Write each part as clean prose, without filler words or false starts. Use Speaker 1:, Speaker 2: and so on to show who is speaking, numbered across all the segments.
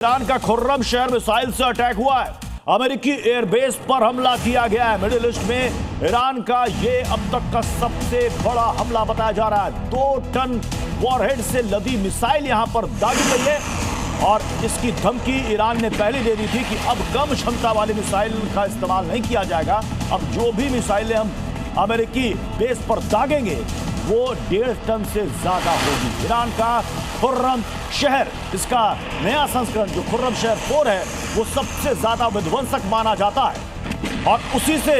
Speaker 1: Iran का खुर्रम शहर missile से अटैक हुआ है। अमेरिकी एयरबेस पर हमला किया गया है। मिडिल ईस्ट में ईरान का ये अब तक का सबसे बड़ा हमला बताया जा रहा है। 2 टन वॉरहेड से लदी मिसाइल यहां पर दागी गई है और इसकी धमकी ईरान ने पहले दे दी थी कि अब कम क्षमता वाली मिसाइल का इस्तेमाल नहीं किया जाएगा। अब जो भी मिसाइलें हम अमेरिकी बेस पर दागेंगे वो 1.5 टन से ज्यादा होगी। ईरान का खुर्रम शहर, इसका नया संस्करण जो खुर्रम शहर 4 है, वो सबसे ज्यादा विध्वंसक माना जाता है और उसी से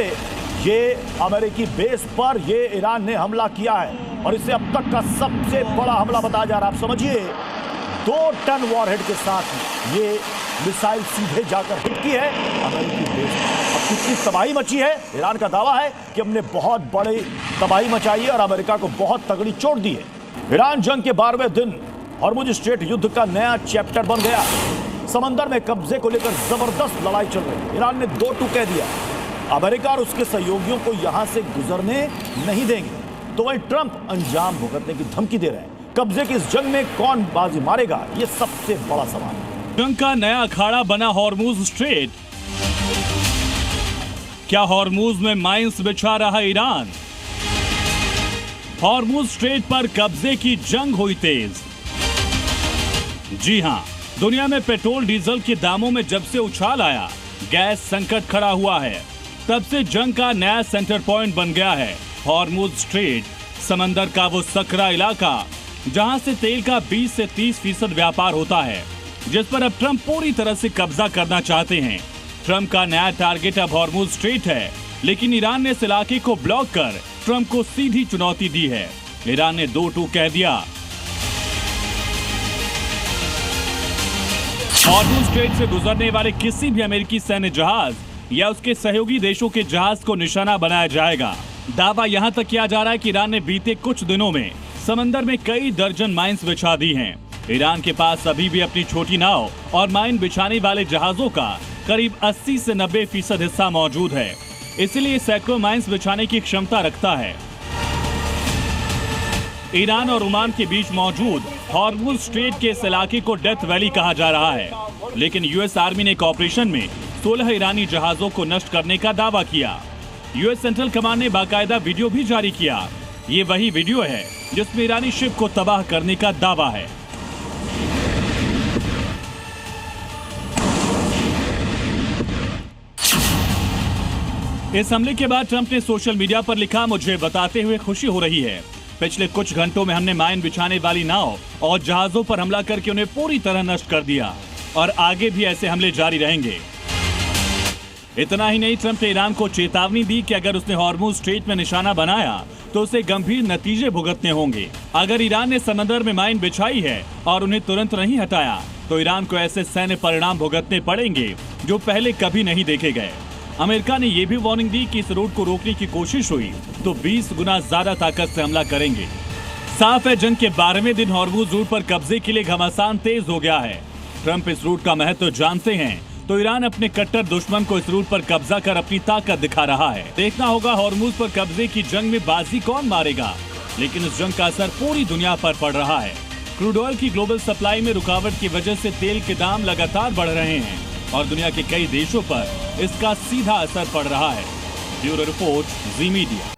Speaker 1: ये अमेरिकी बेस पर ये ईरान ने हमला किया है और इसे अब तक का सबसे बड़ा हमला बताया जा रहा है। आप समझिए 2 टन वॉरहेड के साथ ये मिसाइल सीधे जाकर हिट की है अमेरिकी बेस पर। अब कितनी तबाही मची है, ईरान का दावा है कि हमने बहुत बड़ी तबाही मचाई है और अमेरिका को बहुत तगड़ी चोट दी है। ईरान जंग के 12वें दिन हॉर्मुज स्ट्रेट युद्ध का नया चैप्टर बन गया। समंदर में कब्जे को लेकर जबरदस्त लड़ाई चल रही है। ईरान ने 2 टूक कह दिया, अमेरिका और उसके सहयोगियों को यहां से गुजरने नहीं देंगे। तो वहीं ट्रंप अंजाम भुगतने की धमकी दे रहे हैं। कब्जे की इस जंग में कौन बाजी मारेगा, यह सबसे बड़ा सवाल है।
Speaker 2: जंग का नया अखाड़ा बना हॉर्मुज स्ट्रेट। क्या हॉर्मुज में माइंस बिछा रहा ईरान? हॉर्मुज स्ट्रेट पर कब्जे की जंग हुई तेज। जी हां, दुनिया में पेट्रोल डीजल के दामों में जब से उछाल आया, गैस संकट खड़ा हुआ है, तब से जंग का नया सेंटर पॉइंट बन गया है हॉर्मुज स्ट्रेट। समंदर का वो सकरा इलाका जहां से तेल का 20 से 30% व्यापार होता है, जिस पर अब ट्रंप पूरी तरह से कब्जा करना चाहते हैं। ट्रंप का नया टारगेट अब हॉर्मुज स्ट्रेट है, लेकिन ईरान ने इस इलाके को ब्लॉक कर ट्रंप को सीधी चुनौती दी है। ईरान ने 2 टूक कह दिया। हॉर्मुज स्ट्रेट से गुजरने वाले किसी भी अमेरिकी सैन्य जहाज या उसके सहयोगी देशों के जहाज को निशाना बनाया जाएगा। दावा यहां तक किया जा रहा है कि ईरान ने बीते कुछ दिनों में समंदर में कई दर्जन माइंस बिछा दी हैं। ईरान के पास अभी भी अपनी छोटी नाव और माइन बिछाने वाले जहाजों का करीब 80 से 90% हिस्सा मौजूद है, इसलिए सैकड़ों माइंस बिछाने की क्षमता रखता है। ईरान और ओमान के बीच मौजूद हॉर्मुज स्ट्रेट के इस इलाके को डेथ वैली कहा जा रहा है, लेकिन यूएस आर्मी ने एक ऑपरेशन में 16 ईरानी जहाजों को नष्ट करने का दावा किया। यूएस सेंट्रल कमांड ने बाकायदा वीडियो भी जारी किया। ये वही वीडियो है जिसमें ईरानी शिप को तबाह करने का दावा है। इस हमले के बाद ट्रंप ने सोशल मीडिया पर लिखा, मुझे बताते हुए खुशी हो रही है। पिछले कुछ घंटों में हमने माइन बिछाने वाली नाव और जहाजों पर हमला करके उन्हें पूरी तरह नष्ट कर दिया और आगे भी ऐसे हमले जारी रहेंगे। इतना ही नहीं, ट्रंप ने ईरान को चेतावनी दी कि अगर उसने हॉर्मुज स्ट्रेट में निशाना बनाया तो उसे गंभीर नतीजे भुगतने होंगे। अगर ईरान ने समंदर में माइन बिछाई है और उन्हें तुरंत नहीं हटाया तो ईरान को ऐसे सैन्य परिणाम भुगतने पड़ेंगे जो पहले कभी नहीं देखे गए। अमेरिका ने यह भी वार्निंग दी कि इस रूट को रोकने की कोशिश हुई तो 20 गुना ज्यादा ताकत से हमला करेंगे। साफ है, जंग के 12वें दिन हॉर्मुज रूट पर कब्जे के लिए घमासान तेज हो गया है। ट्रंप इस रूट का महत्व जानते हैं तो ईरान अपने कट्टर दुश्मन को इस रूट पर कब्जा कर अपनी ताकत दिखा रहा है। देखना होगा हॉर्मुज पर कब्जे की जंग में बाजी कौन मारेगा, लेकिन इस जंग का असर पूरी दुनिया पर पड़ रहा है। क्रूड ऑयल की ग्लोबल सप्लाई में रुकावट की वजह से तेल के दाम लगातार बढ़ रहे हैं और दुनिया के कई देशों पर इसका सीधा असर पड़ रहा है। ब्यूरो रिपोर्ट, जी मीडिया।